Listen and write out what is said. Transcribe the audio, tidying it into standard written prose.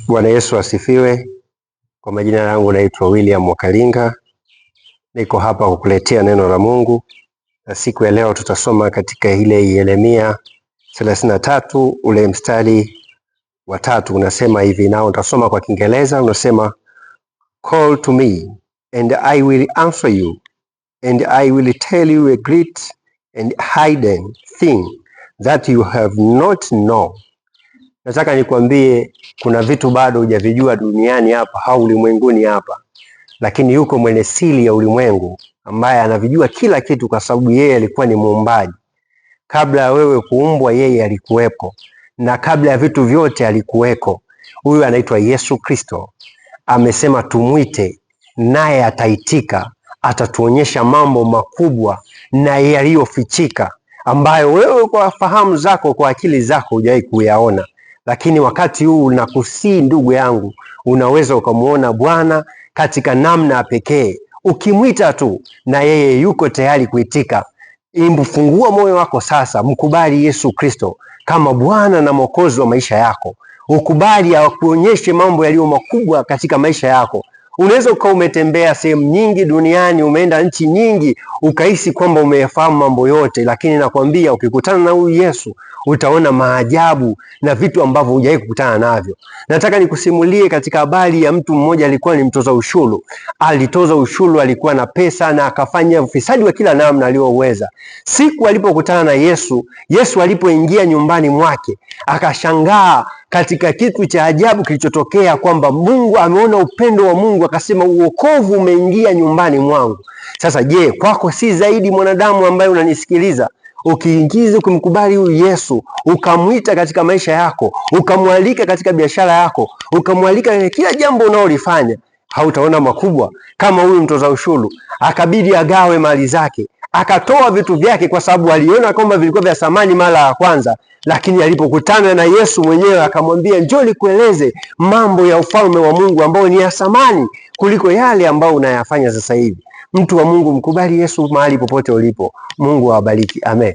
Bwana Yesu asifiwe. Kwa majina yangu naitwa William Wakalinga. Niko hapa kukuletea neno la Mungu. Na siku ya leo tutasoma katika ile Yeremia 33 ule mstari wa 3 unasema hivi, nao nitasoma kwa Kiingereza. Unasema, call to me and I will answer you and I will tell you a great and hidden thing that you have not known. Nataka nikwambie kuna vitu bado hujavijua duniani hapa au ulimwenguni hapa, lakini yuko mwenye siri ya ulimwengu ambaye anavijua kila kitu, kwa sababu yeye alikuwa ni muumbaji. Kabla ya wewe kuumbwa yeye alikuwepo, na kabla ya vitu vyote alikuweko. Huyu anaitwa Yesu Kristo. Amesema tumwite naye ataitika, atatuonyesha mambo makubwa na yaliyofichika ambayo wewe kwa fahamu zako, kwa akili zako hujawahi kuyaona. Lakini wakati huu nakusii ndugu yangu, unaweza ukamuona Bwana katika namna pekee. Ukimwita tu na yeye yuko tayari kuitika. Fungua moyo wako sasa, mkubali Yesu Kristo kama Bwana na Mwokozi wa maisha yako. Ukubali akuonyeshe mambo yaliyo makubwa katika maisha yako. Unaweza ukawa umetembea sehemu nyingi duniani, umeenda nchi nyingi, ukahisi kwamba umeyafahamu mambo yote, lakini nakwambia ukikutana na huyu Yesu utaona maajabu na vitu ambavyo hujawahi kukutana navyo. Nataka nikusimulie katika habari ya mtu mmoja, alikuwa ni mtoza ushuru. Alitoza ushuru, alikuwa na pesa na akafanya ufisadi wa kila namna aliyoweza. Siku alipokutana na Yesu, Yesu alipoingia nyumbani mwake, akashangaa katika kitu cha ajabu kilichotokea, kwamba Mungu ameona upendo wa Mungu, akasema uokovu umeingia nyumbani mwangu. Sasa je, kwako si zaidi mwanadamu ambaye unanisikiliza? Ukiingiza kumkubali huyu Yesu, ukamwita katika maisha yako, ukamwalika katika biashara yako, ukamwalika katika kila jambo unaolifanya, hautaona makubwa kama huyu mtoza ushuru. Akabidi agawe mali zake, akatoa vitu vyake, kwa sababu aliona kwamba vilikuwa vya thamani mara ya kwanza. Lakini alipokutana na Yesu mwenyewe akamwambia, njoo nikueleze mambo ya ufalme wa Mungu ambao ni ya thamani kuliko yale ambao unayafanya sasa hivi. Mtu wa Mungu, mkubali Yesu mahali popote ulipo. Mungu awabariki. Amen.